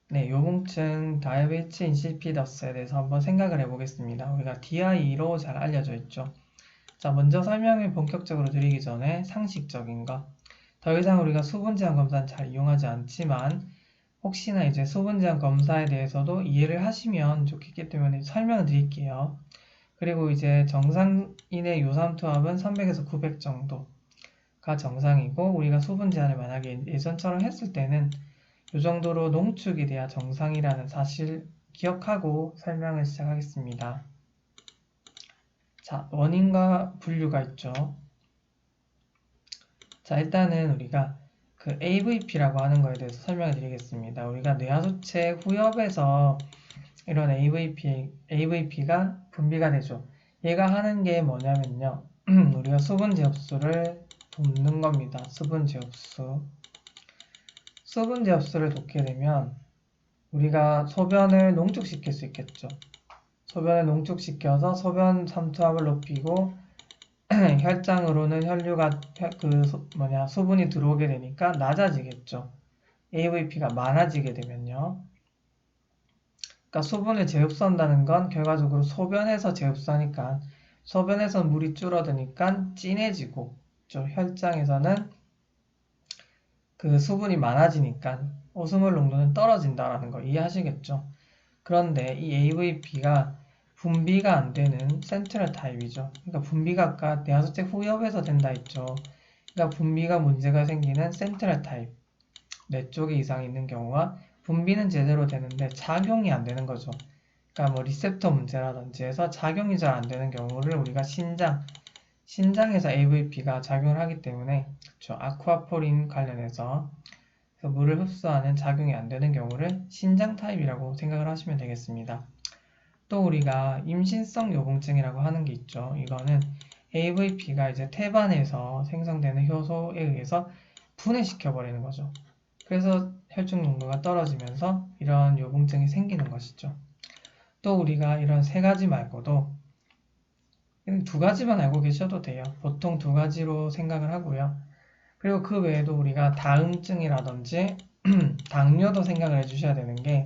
네, 요공증 다이어베티스 인시피더스에 대해서 한번 생각을 해보겠습니다. 우리가 DI로 잘 알려져 있죠. 자, 먼저 설명을 본격적으로 드리기 전에 상식적인 것. 더 이상 우리가 수분 제한 검사는 잘 이용하지 않지만 혹시나 이제 수분 제한 검사에 대해서도 이해를 하시면 좋겠기 때문에 설명을 드릴게요. 그리고 이제 정상인의 요삼투압은 300에서 900 정도가 정상이고 우리가 수분 제한을 만약에 예전처럼 했을 때는 이 정도로 농축이 돼야 정상이라는 사실 기억하고 설명을 시작하겠습니다. 자, 원인과 분류가 있죠. 자, 일단은 우리가 그 AVP라고 하는 거에 대해서 설명을 드리겠습니다. 우리가 뇌하수체 후엽에서 이런 AVP가 분비가 되죠. 얘가 하는 게 뭐냐면요. 우리가 수분제 흡수를 돕는 겁니다. 수분제 흡수. 수분제 흡수를 돕게 되면 우리가 소변을 농축시킬 수 있겠죠. 소변을 농축시켜서 소변 삼투압을 높이고 혈장으로는 혈류가 수분이 들어오게 되니까 낮아지겠죠. AVP가 많아지게 되면요. 그러니까 수분을 재흡수한다는 건 결과적으로 소변에서 재흡수하니까 소변에서 물이 줄어드니까 진해지고 혈장에서는 그 수분이 많아지니까 오스몰 농도는 떨어진다라는 거 이해하시겠죠? 그런데 이 AVP가 분비가 안 되는 센트럴 타입이죠. 그러니까 분비가 아까 뇌하수체 후엽에서 된다 했죠. 그러니까 분비가 문제가 생기는 센트럴 타입, 뇌 쪽에 이상이 있는 경우와 분비는 제대로 되는데 작용이 안 되는 거죠. 그러니까 뭐 리셉터 문제라든지 해서 작용이 잘 안 되는 경우를 우리가 신장에서 AVP가 작용을 하기 때문에 그쵸, 아쿠아포린 관련해서 그래서 물을 흡수하는 작용이 안 되는 경우를 신장 타입이라고 생각을 하시면 되겠습니다. 또 우리가 임신성 요공증이라고 하는 게 있죠. 이거는 AVP가 이제 태반에서 생성되는 효소에 의해서 분해시켜 버리는 거죠. 그래서 혈중 농도가 떨어지면서 이런 요공증이 생기는 것이죠. 또 우리가 이런 세 가지 말고도 두 가지만 알고 계셔도 돼요. 보통 두 가지로 생각을 하고요. 그리고 그 외에도 우리가 다음증이라든지 당뇨도 생각을 해주셔야 되는 게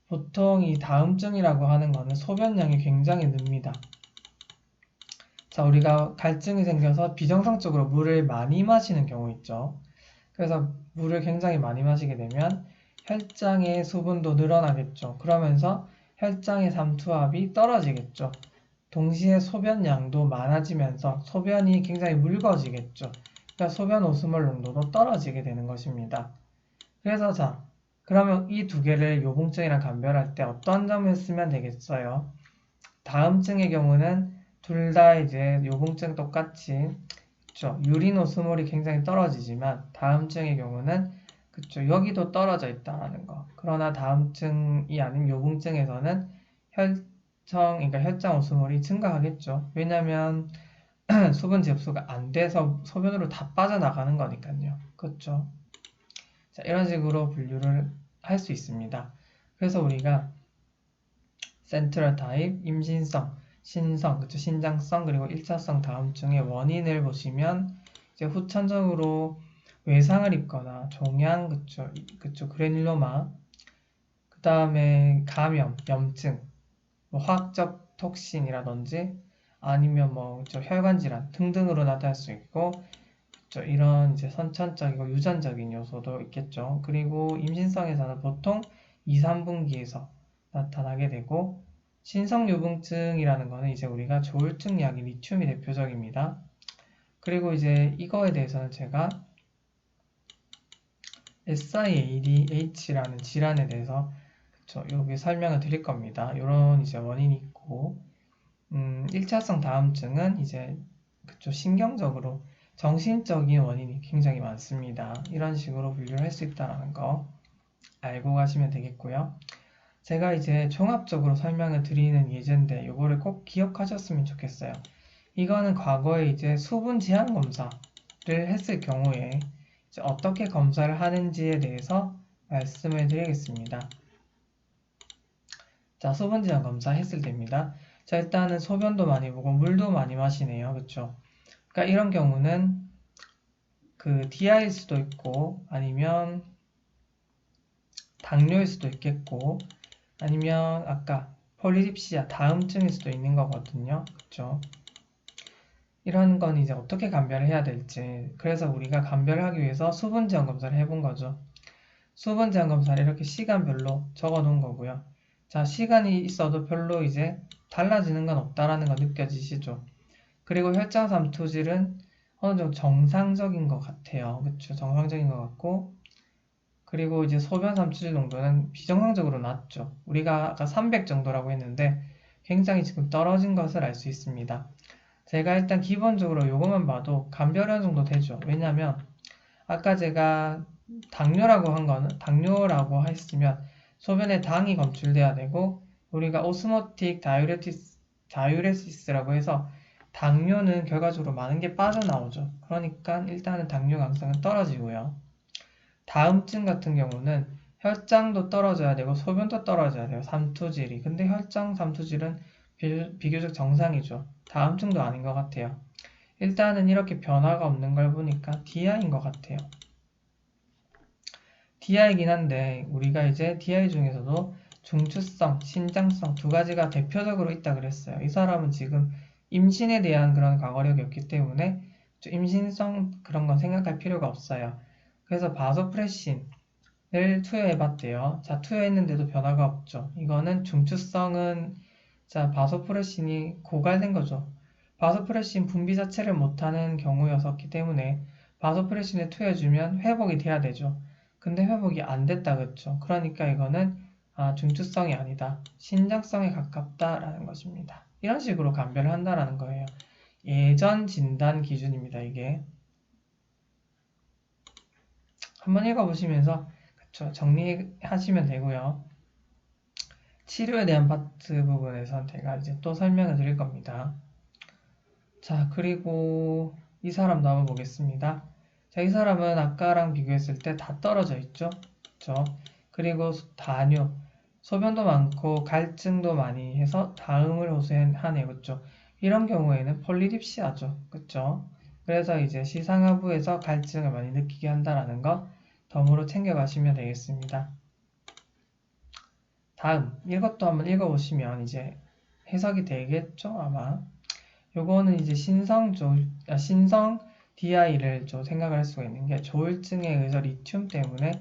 보통 이 다음증이라고 하는 거는 소변량이 굉장히 늡니다. 자, 우리가 갈증이 생겨서 비정상적으로 물을 많이 마시는 경우 있죠. 그래서 물을 굉장히 많이 마시게 되면 혈장의 수분도 늘어나겠죠. 그러면서 혈장의 삼투압이 떨어지겠죠. 동시에 소변량도 많아지면서 소변이 굉장히 묽어지겠죠. 그러니까 소변 오스몰 농도도 떨어지게 되는 것입니다. 그래서 자, 그러면 이 두 개를 요공증이랑 감별할 때 어떤 점을 쓰면 되겠어요? 다음증의 경우는 둘 다 이제 요공증 똑같이 그쵸? 유린 오스몰이 굉장히 떨어지지만 다음증의 경우는 그쵸? 여기도 떨어져 있다는 거. 그러나 다음증이 아닌 요공증에서는 그러니까 혈장 오스몰이 증가하겠죠. 왜냐면 수분 접수가 안 돼서 소변으로 다 빠져나가는 거니까요. 그렇죠? 자, 이런 식으로 분류를 할 수 있습니다. 그래서 우리가 센트럴 타입, 임신성, 신성, 그쵸? 신장성, 그리고 1차성 다음증의 원인을 보시면 이제 후천적으로 외상을 입거나 종양, 그쵸? 그래놀로마, 그 다음에 감염, 염증, 뭐 화학적 톡신이라든지 아니면 뭐 혈관 질환 등등으로 나타날 수 있고 이런 이제 선천적이고 유전적인 요소도 있겠죠. 그리고 임신성에서는 보통 2, 3분기에서 나타나게 되고 신성유분증이라는 거는 이제 우리가 조울증 약인 리튬이 대표적입니다. 그리고 이제 이거에 대해서는 제가 SIADH라는 질환에 대해서 여기 설명을 드릴 겁니다. 이런 이제 원인이 있고 1차성 다음증은 이제 신경적으로 정신적인 원인이 굉장히 많습니다. 이런 식으로 분류를 할 수 있다는 거 알고 가시면 되겠고요. 제가 이제 종합적으로 설명을 드리는 예제인데 이거를 꼭 기억하셨으면 좋겠어요. 이거는 과거에 이제 수분 제한 검사를 했을 경우에 이제 어떻게 검사를 하는지에 대해서 말씀을 드리겠습니다. 자, 수분 제한 검사 했을 때입니다. 자, 일단은 소변도 많이 보고 물도 많이 마시네요. 그쵸? 그러니까 이런 경우는 그 DI일 수도 있고 아니면 당뇨일 수도 있겠고 아니면 아까 폴리딥시아 다음증일 수도 있는 거거든요. 그쵸? 이런 건 이제 어떻게 감별을 해야 될지 그래서 우리가 감별을 하기 위해서 수분 제한 검사를 해본 거죠. 수분 제한 검사를 이렇게 시간별로 적어 놓은 거고요. 자, 시간이 있어도 별로 이제 달라지는 건 없다라는 거 느껴지시죠? 그리고 혈장 삼투질은 어느 정도 정상적인 것 같아요. 그쵸? 정상적인 것 같고 그리고 이제 소변 삼투질 농도는 비정상적으로 낮죠. 우리가 아까 300 정도라고 했는데 굉장히 지금 떨어진 것을 알 수 있습니다. 제가 일단 기본적으로 이것만 봐도 감별 어느 정도 되죠. 왜냐면 아까 제가 당뇨라고 했으면 소변에 당이 검출돼야 되고 우리가 오스모틱 다이우레시스라고 해서 당뇨는 결과적으로 많은 게 빠져나오죠. 그러니까 일단은 당뇨 강성은 떨어지고요. 다음증 같은 경우는 혈장도 떨어져야 되고 소변도 떨어져야 돼요. 삼투질이. 근데 혈장 삼투질은 비교적 정상이죠. 다음증도 아닌 것 같아요. 일단은 이렇게 변화가 없는 걸 보니까 DI인 것 같아요. DI이긴 한데 우리가 이제 DI 중에서도 중추성, 신장성 두 가지가 대표적으로 있다 그랬어요. 이 사람은 지금 임신에 대한 그런 과거력이 없기 때문에 임신성 그런 건 생각할 필요가 없어요. 그래서 바소프레신을 투여해봤대요. 자, 투여했는데도 변화가 없죠. 이거는 중추성은 자, 바소프레신이 고갈된 거죠. 바소프레신 분비 자체를 못하는 경우였었기 때문에 바소프레신을 투여해주면 회복이 돼야 되죠. 근데 회복이 안 됐다 그랬죠. 그러니까 이거는 중추성이 아니다. 신장성에 가깝다라는 것입니다. 이런 식으로 감별을 한다라는 거예요. 예전 진단 기준입니다. 이게. 한번 읽어보시면서 그쵸, 정리하시면 되고요. 치료에 대한 파트 부분에서 제가 이제 또 설명을 드릴 겁니다. 자, 그리고 이 사람도 한번 보겠습니다. 자, 이 사람은 아까랑 비교했을 때 다 떨어져 있죠? 그쵸? 그리고 다뇨, 소변도 많고 갈증도 많이 해서 다음을 호소하네요. 그쵸? 이런 경우에는 폴리딥시아죠. 그쵸? 그래서 이제 시상하부에서 갈증을 많이 느끼게 한다라는 거 덤으로 챙겨가시면 되겠습니다. 다음, 이것도 한번 읽어보시면 이제 해석이 되겠죠? 아마. 요거는 이제 신성 DI를 좀 생각을 할 수가 있는 게 조울증에 의해서 리튬 때문에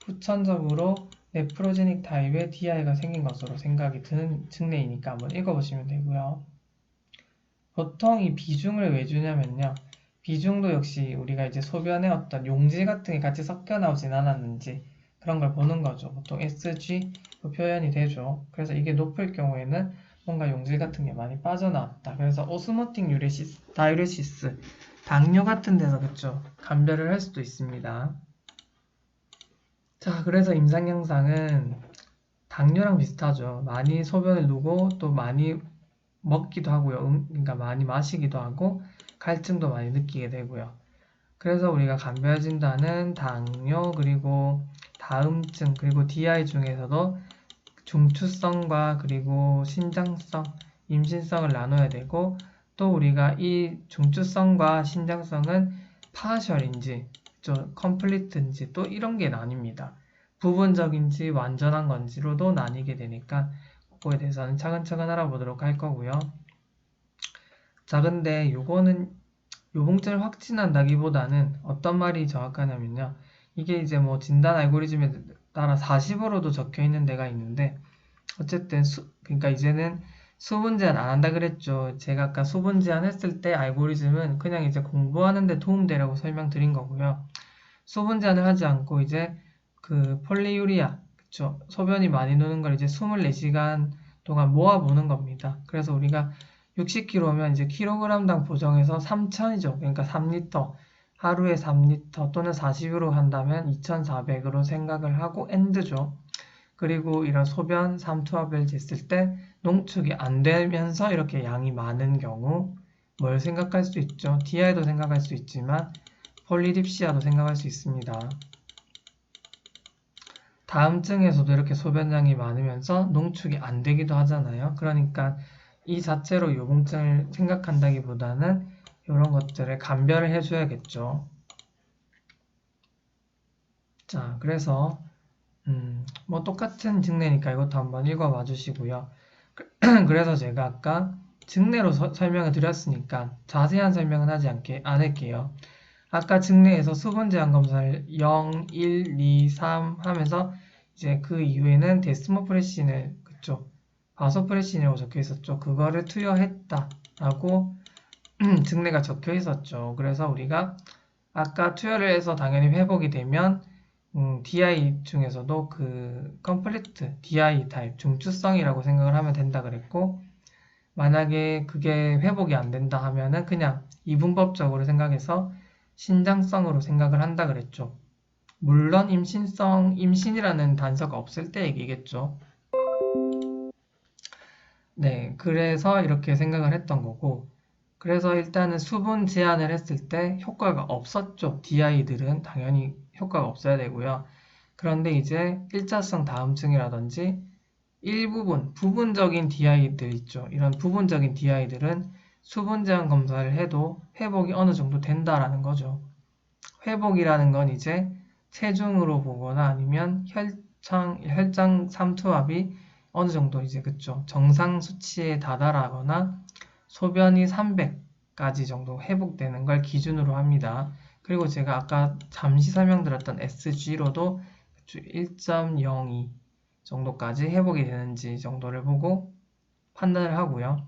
후천적으로 네프로제닉 타입의 DI가 생긴 것으로 생각이 드는 증례이니까 한번 읽어보시면 되고요. 보통 이 비중을 왜 주냐면요. 비중도 역시 우리가 이제 소변에 어떤 용질 같은 게 같이 섞여 나오진 않았는지 그런 걸 보는 거죠. 보통 SG 표현이 되죠. 그래서 이게 높을 경우에는 뭔가 용질 같은 게 많이 빠져나왔다. 그래서 오스모틱 다이ure시스, 당뇨 같은 데서 그쵸 감별을 할 수도 있습니다. 자, 그래서 임상 현상은 당뇨랑 비슷하죠. 많이 소변을 누고 또 많이 먹기도 하고요. 그러니까 많이 마시기도 하고 갈증도 많이 느끼게 되고요. 그래서 우리가 감별 진단은 당뇨 그리고 다음증 그리고 DI 중에서도 중추성과 그리고 신장성, 임신성을 나눠야 되고 또 우리가 이 중추성과 신장성은 파셜인지 컴플리트인지 또 이런 게 나뉩니다. 부분적인지 완전한 건지로도 나뉘게 되니까 그거에 대해서는 차근차근 알아보도록 할 거고요. 자, 근데 요거는 요봉증을 확진한다기보다는 어떤 말이 정확하냐면요. 이게 이제 뭐 진단 알고리즘에 따라 40으로도 적혀 있는 데가 있는데 어쨌든 그러니까 이제는 수분 제한 안 한다 그랬죠. 제가 아까 수분 제한 했을 때 알고리즘은 그냥 이제 공부하는 데 도움되라고 설명드린 거고요. 수분 제한을 하지 않고 이제 그 폴리유리아 그쵸? 소변이 많이 노는 걸 이제 24시간 동안 모아보는 겁니다. 그래서 우리가 60kg면 이제 킬로그램당 보정해서 3000이죠. 그러니까 3리터. 하루에 3리터 또는 40으로 한다면 2400으로 생각을 하고 엔드죠. 그리고 이런 소변 삼투압을 쟀을 때 농축이 안 되면서 이렇게 양이 많은 경우 뭘 생각할 수 있죠? DI도 생각할 수 있지만 폴리딥시아도 생각할 수 있습니다. 다음증에서도 이렇게 소변량이 많으면서 농축이 안 되기도 하잖아요. 그러니까 이 자체로 요봉증을 생각한다기보다는 이런 것들을 감별을 해줘야겠죠. 자, 그래서 뭐 똑같은 증례니까 이것도 한번 읽어봐 주시고요. 그래서 제가 아까 증례로 설명을 드렸으니까 자세한 설명은 안 할게요. 아까 증례에서 수분 제한 검사를 0, 1, 2, 3 하면서 이제 그 이후에는 데스모프레신을 그쪽 바소프레신이라고 적혀 있었죠. 그거를 투여했다라고 증례가 적혀 있었죠. 그래서 우리가 아까 투여를 해서 당연히 회복이 되면 DI 중에서도 그 컴플리트 DI 타입 중추성이라고 생각을 하면 된다 그랬고, 만약에 그게 회복이 안 된다 하면은 그냥 이분법적으로 생각해서 신장성으로 생각을 한다 그랬죠. 물론 임신이라는 단서가 없을 때 얘기겠죠. 네, 그래서 이렇게 생각을 했던 거고, 그래서 일단은 수분 제한을 했을 때 효과가 없었죠. DI들은 당연히 효과가 없어야 되고요. 그런데 이제 일자성 다음증이라든지 부분적인 DI들 있죠. 이런 부분적인 DI들은 수분 제한 검사를 해도 회복이 어느 정도 된다라는 거죠. 회복이라는 건 이제 체중으로 보거나 아니면 혈장 삼투압이 어느 정도 이제 그쵸. 정상 수치에 다다라거나 소변이 300까지 정도 회복되는 걸 기준으로 합니다. 그리고 제가 아까 잠시 설명드렸던 SG로도 1.02 정도까지 회복이 되는지 정도를 보고 판단을 하고요.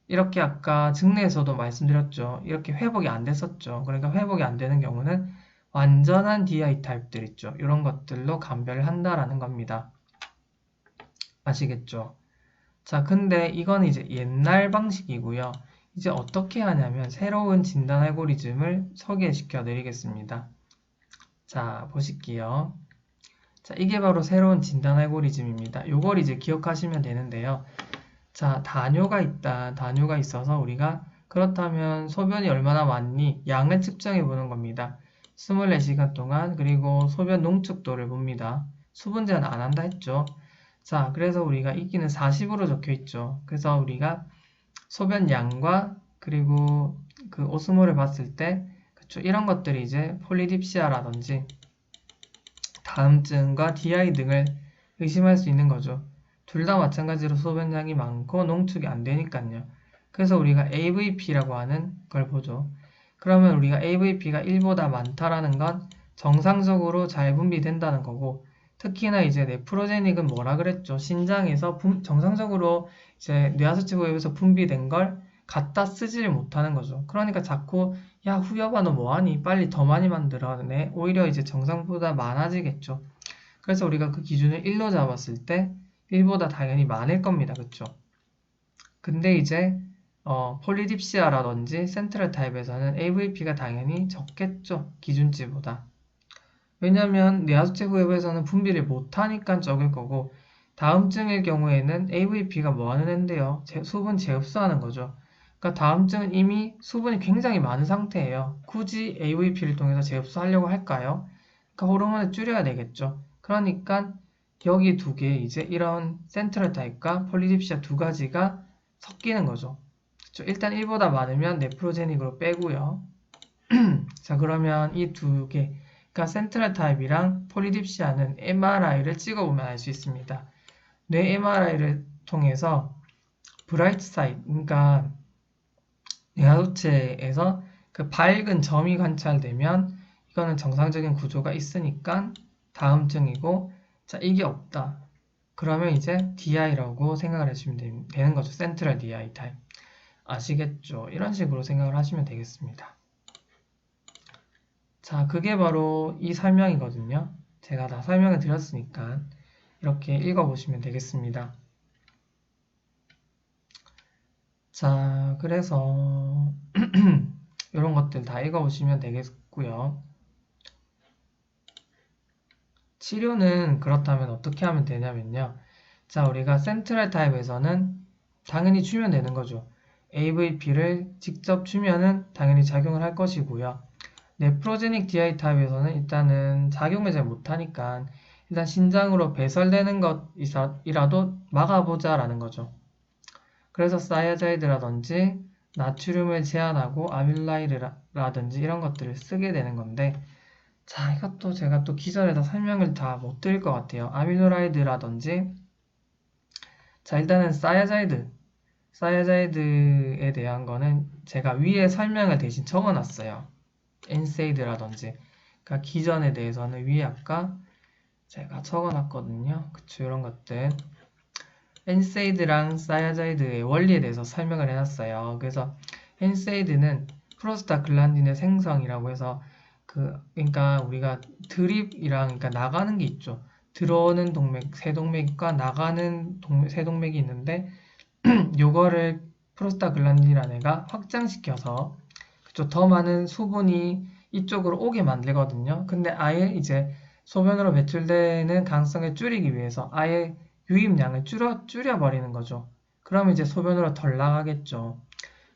이렇게 아까 증례에서도 말씀드렸죠. 이렇게 회복이 안 됐었죠. 그러니까 회복이 안 되는 경우는 완전한 DI 타입들 있죠. 이런 것들로 감별을 한다라는 겁니다. 아시겠죠? 자, 근데 이건 이제 옛날 방식이고요. 이제 어떻게 하냐면 새로운 진단 알고리즘을 소개시켜 드리겠습니다. 자, 보실게요. 자, 이게 바로 새로운 진단 알고리즘입니다. 요걸 이제 기억하시면 되는데요. 자, 다뇨가 있다. 다뇨가 있어서 우리가 그렇다면 소변이 얼마나 많니? 양을 측정해 보는 겁니다. 24시간 동안 그리고 소변 농축도를 봅니다. 수분 제한 안 한다 했죠. 자, 그래서 우리가 이기는 40으로 적혀 있죠. 그래서 우리가 소변 양과 그리고 그 오스모를 봤을 때 그쵸, 이런 것들이 이제 폴리딥시아라든지 다음증과 DI 등을 의심할 수 있는 거죠. 둘 다 마찬가지로 소변량이 많고 농축이 안 되니까요. 그래서 우리가 AVP라고 하는 걸 보죠. 그러면 우리가 AVP가 1보다 많다라는 건 정상적으로 잘 분비된다는 거고, 특히나 이제 네프로제닉은 뭐라 그랬죠? 신장에서 정상적으로 이제 뇌하수체 후엽에서 분비된 걸 갖다 쓰지를 못하는 거죠. 그러니까 자꾸 야 후엽아 너 뭐하니? 빨리 더 많이 만들어내. 오히려 이제 정상보다 많아지겠죠. 그래서 우리가 그 기준을 1로 잡았을 때 1보다 당연히 많을 겁니다. 그쵸? 근데 이제 폴리딥시아라든지 센트럴 타입에서는 AVP가 당연히 적겠죠. 기준치보다. 왜냐면 뇌하수체 후엽에서는 분비를 못하니까 적을 거고, 다음증일 경우에는 AVP가 뭐 하는 앤데요? 수분 재흡수하는 거죠. 그러니까 다음증은 이미 수분이 굉장히 많은 상태예요. 굳이 AVP를 통해서 재흡수하려고 할까요? 그러니까 호르몬을 줄여야 되겠죠. 그러니까 여기 두 개, 이제 이런 센트럴 타입과 폴리딥시아 두 가지가 섞이는 거죠. 그렇죠? 일단 1보다 많으면 네프로제닉으로 빼고요. 자, 그러면 이 두 개, 그러니까 센트럴 타입이랑 폴리딥시아는 MRI를 찍어보면 알 수 있습니다. 뇌 MRI를 통해서 브라이트 사이트, 그러니까 뇌하수체에서 그 밝은 점이 관찰되면 이거는 정상적인 구조가 있으니까 다음증이고, 자, 이게 없다. 그러면 이제 DI라고 생각을 해주시면 되는 거죠. 센트럴 DI 타입. 아시겠죠? 이런 식으로 생각을 하시면 되겠습니다. 자, 그게 바로 이 설명이거든요. 제가 다 설명을 드렸으니까 이렇게 읽어보시면 되겠습니다. 자, 그래서 이런 것들 다 읽어보시면 되겠고요. 치료는 그렇다면 어떻게 하면 되냐면요. 자, 우리가 센트럴 타입에서는 당연히 주면 되는 거죠. AVP를 직접 주면은 당연히 작용을 할 것이고요. 네프로제닉 DI 타입에서는 일단은 작용을 잘 못하니까 일단 신장으로 배설되는 것이라도 막아보자라는 거죠. 그래서 사이아자이드라든지 나트륨을 제한하고 아밀라이드라든지 이런 것들을 쓰게 되는 건데, 자, 이것도 제가 또 기절해서 설명을 다 못 드릴 것 같아요. 아밀로라이드라든지, 자, 일단은 사야자이드에 대한 거는 제가 위에 설명을 대신 적어놨어요. 엔세이드라든지, 그러니까 기전에 대해서는 위에 아까 제가 적어놨거든요. 그쵸, 이런 것들. 엔세이드랑 사야자이드의 원리에 대해서 설명을 해놨어요. 그래서 엔세이드는 프로스타글란딘의 생성이라고 해서 그러니까 우리가 드립이랑 그러니까 나가는 게 있죠. 들어오는 동맥, 세동맥과 나가는 세동맥이 있는데 요거를 프로스타글란딘이라는 애가 확장시켜서 그쵸, 더 많은 수분이 이쪽으로 오게 만들거든요. 근데 아예 이제 소변으로 배출되는 가능성을 줄이기 위해서 아예 유입량을 줄여버리는 거죠. 그럼 이제 소변으로 덜 나가겠죠.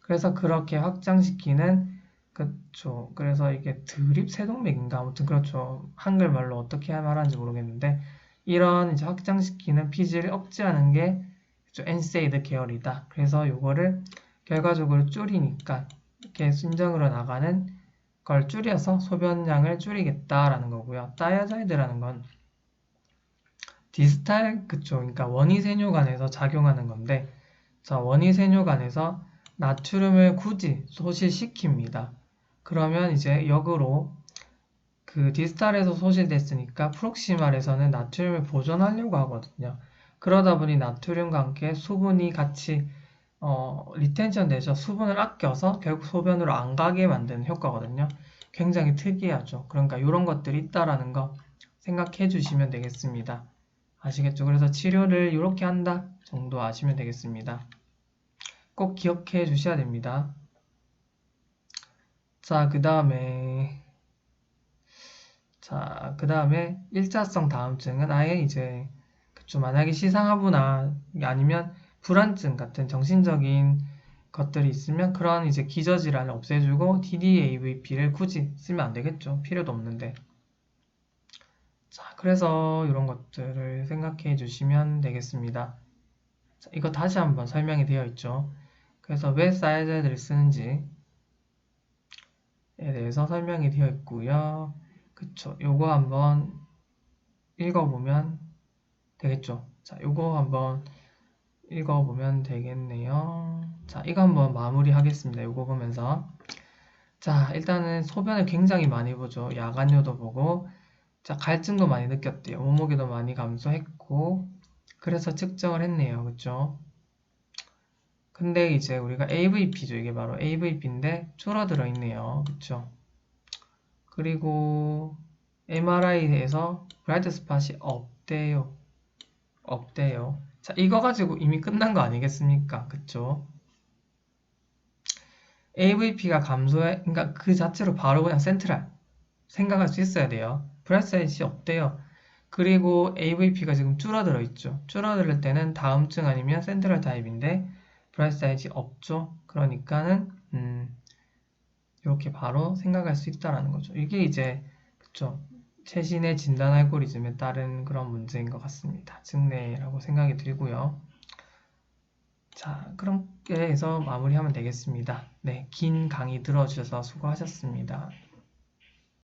그래서 그렇게 확장시키는 그쵸. 그래서 이게 드립 세동맥인가 아무튼 그렇죠. 한글말로 어떻게 말하는지 모르겠는데 이런 이제 확장시키는 피지를 억제하는 게 그쵸, 엔세이드 계열이다. 그래서 요거를 결과적으로 줄이니까 이렇게 심정으로 나가는 걸 줄여서 소변량을 줄이겠다라는 거고요. 다이아자이드라는 건 디스탈 그쵸. 그러니까 원위세뇨관에서 작용하는 건데 자, 원위세뇨관에서 나트륨을 굳이 소실시킵니다. 그러면 이제 역으로 그 디스탈에서 소실됐으니까 프록시말에서는 나트륨을 보존하려고 하거든요. 그러다 보니 나트륨과 함께 수분이 같이 리텐션 돼서 수분을 아껴서 결국 소변으로 안 가게 만드는 효과거든요. 굉장히 특이하죠. 그러니까 이런 것들이 있다라는 거 생각해 주시면 되겠습니다. 아시겠죠? 그래서 치료를 이렇게 한다 정도 아시면 되겠습니다. 꼭 기억해 주셔야 됩니다. 자, 그 다음에 일자성 다음증은 아예 이제 그쵸, 만약에 시상하부나 아니면 불안증 같은 정신적인 것들이 있으면 그런 이제 기저질환을 없애주고 DDAVP를 굳이 쓰면 안 되겠죠. 필요도 없는데. 자, 그래서 이런 것들을 생각해 주시면 되겠습니다. 자, 이거 다시 한번 설명이 되어 있죠. 그래서 왜 사이즈를 쓰는지에 대해서 설명이 되어 있고요. 그쵸. 요거 한번 읽어보면 되겠죠. 자, 요거 한번 읽어보면 되겠네요. 자, 이거 한번 마무리 하겠습니다. 요거 보면서. 자, 일단은 소변을 굉장히 많이 보죠. 야간뇨도 보고, 자, 갈증도 많이 느꼈대요. 몸무게도 많이 감소했고, 그래서 측정을 했네요. 그쵸? 근데 이제 우리가 AVP죠. 이게 바로 AVP인데 줄어들어 있네요. 그쵸? 그리고 MRI에서 브라이트 스팟이 없대요. 자, 이거 가지고 이미 끝난 거 아니겠습니까? 그쵸? AVP가 감소해, 그러니까 그 자체로 바로 그냥 센트럴 생각할 수 있어야 돼요. 브라이트 사이즈 없대요. 그리고 AVP가 지금 줄어들어 있죠. 줄어들 때는 다음증 아니면 센트럴 타입인데 브라이트 사이즈 없죠. 그러니까는 이렇게 바로 생각할 수 있다라는 거죠. 이게 이제 그쵸. 최신의 진단 알고리즘에 따른 그런 문제인 것 같습니다. 증례라고 생각이 들고요. 자, 그렇게 해서 마무리하면 되겠습니다. 네, 긴 강의 들어주셔서 수고하셨습니다.